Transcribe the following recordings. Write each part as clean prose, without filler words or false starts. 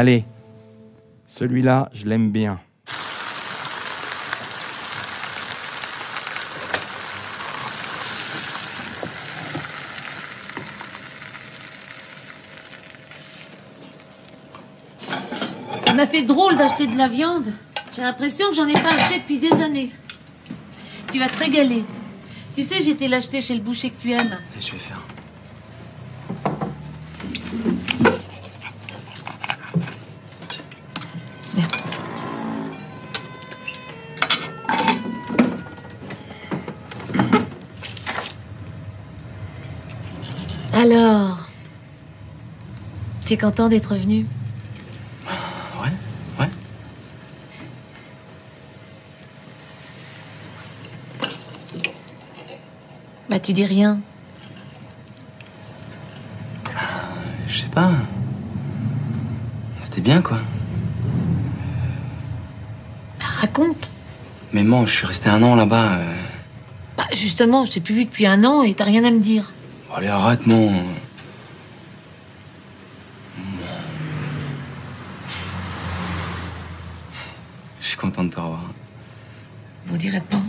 Allez, celui-là, je l'aime bien. Ça m'a fait drôle d'acheter de la viande. J'ai l'impression que j'en ai pas acheté depuis des années. Tu vas te régaler. Tu sais, j'ai été l'acheter chez le boucher que tu aimes. Et je vais faire. Merci. Alors, tu es content d'être venu? Ouais, ouais. Bah, tu dis rien. Je sais pas. C'était bien, quoi. Raconte. Mais moi, je suis resté 1 an là-bas. Bah, justement, je t'ai plus vu depuis 1 an et t'as rien à me dire. Bon, allez, arrête, mon. Je suis content de te revoir. Vous direz pas.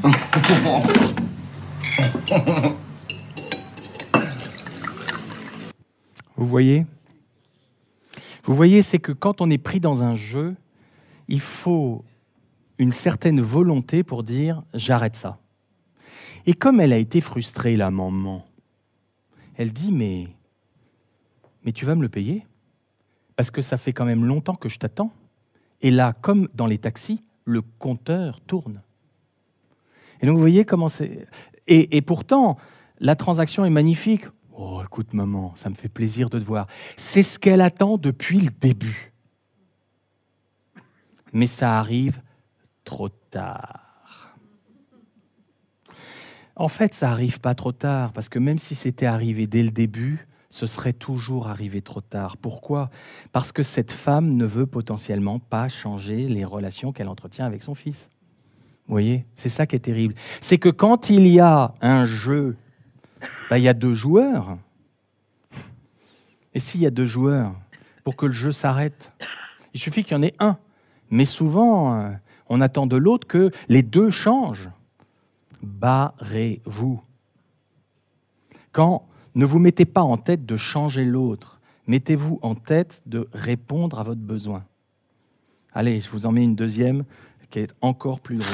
Vous voyez ? Vous voyez, c'est que quand on est pris dans un jeu, il faut une certaine volonté pour dire « j'arrête ça ». Et comme elle a été frustrée, la maman, elle dit « mais tu vas me le payer ? Parce que ça fait quand même longtemps que je t'attends. » Et là, comme dans les taxis, le compteur tourne. Et donc, vous voyez comment c'est... Et pourtant, la transaction est magnifique. « Oh, écoute, maman, ça me fait plaisir de te voir. » C'est ce qu'elle attend depuis le début. Mais ça arrive trop tard. En fait, ça n'arrive pas trop tard, parce que même si c'était arrivé dès le début, ce serait toujours arrivé trop tard. Pourquoi ? Parce que cette femme ne veut potentiellement pas changer les relations qu'elle entretient avec son fils. Vous voyez, c'est ça qui est terrible. C'est que quand il y a un jeu, il y a 2 joueurs. Et s'il y a 2 joueurs, pour que le jeu s'arrête, il suffit qu'il y en ait un. Mais souvent, on attend de l'autre que les 2 changent. Barrez-vous. Ne vous mettez pas en tête de changer l'autre. Mettez-vous en tête de répondre à votre besoin. Allez, je vous en mets une deuxième qui est encore plus drôle.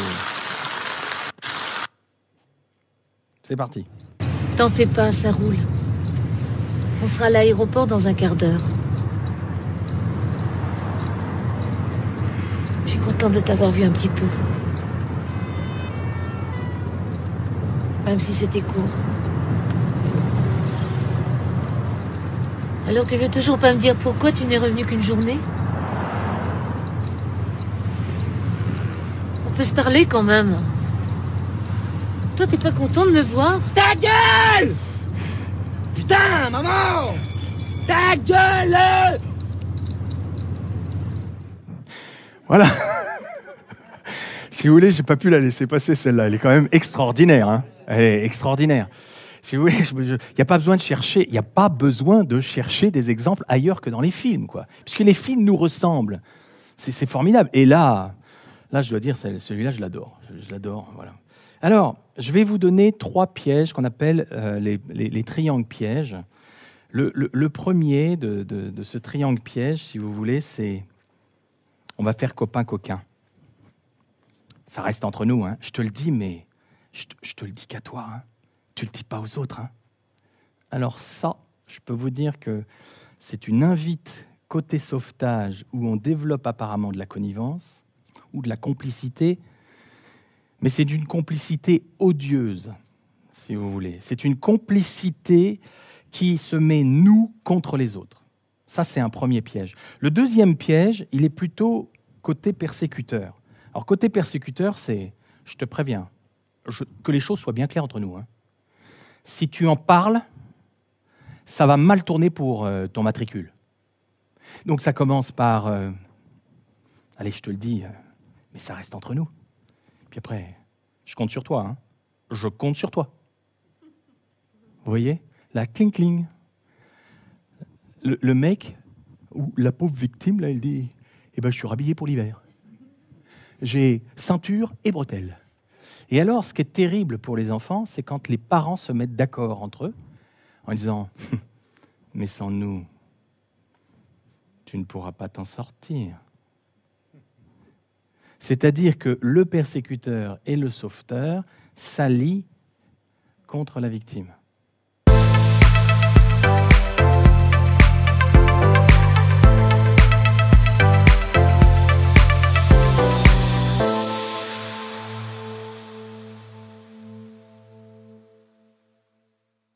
C'est parti. T'en fais pas, ça roule. On sera à l'aéroport dans un quart d'heure. Je suis contente de t'avoir vu un petit peu. Même si c'était court. Alors tu veux toujours pas me dire pourquoi tu n'es revenu qu'une journée? On peut se parler quand même. Toi, t'es pas content de me voir? Ta gueule! Putain, maman! Ta gueule! Voilà. Si vous voulez, j'ai pas pu la laisser passer celle-là. Elle est quand même extraordinaire. Hein. Elle est extraordinaire. Si vous voulez, il n'y a pas besoin de chercher des exemples ailleurs que dans les films, quoi. Puisque les films nous ressemblent. C'est formidable. Et là, je dois dire, celui-là, je l'adore. Je l'adore, voilà. Alors, je vais vous donner 3 pièges qu'on appelle les triangles pièges. Le premier de ce triangle piège, si vous voulez, c'est on va faire copain-coquin. Ça reste entre nous, hein. Je te le dis, mais je te le dis qu'à toi. Hein. Tu ne le dis pas aux autres. Hein. Alors ça, je peux vous dire que c'est une invite côté sauvetage où on développe apparemment de la connivence ou de la complicité, mais c'est d'une complicité odieuse, si vous voulez. C'est une complicité qui se met nous contre les autres. Ça, c'est un premier piège. Le deuxième piège, il est plutôt côté persécuteur. Alors, côté persécuteur, c'est, je te préviens, que les choses soient bien claires entre nous. Hein. Si tu en parles, ça va mal tourner pour ton matricule. Donc, ça commence par, allez, je te le dis, mais ça reste entre nous. Puis après, je compte sur toi. Hein. Je compte sur toi. Vous voyez? La cling-cling. Le mec, où la pauvre victime, là, elle dit « Eh ben, je suis rhabillé pour l'hiver. J'ai ceinture et bretelles. » Et alors, ce qui est terrible pour les enfants, c'est quand les parents se mettent d'accord entre eux en disant « Mais sans nous, tu ne pourras pas t'en sortir. » C'est-à-dire que le persécuteur et le sauveteur s'allient contre la victime.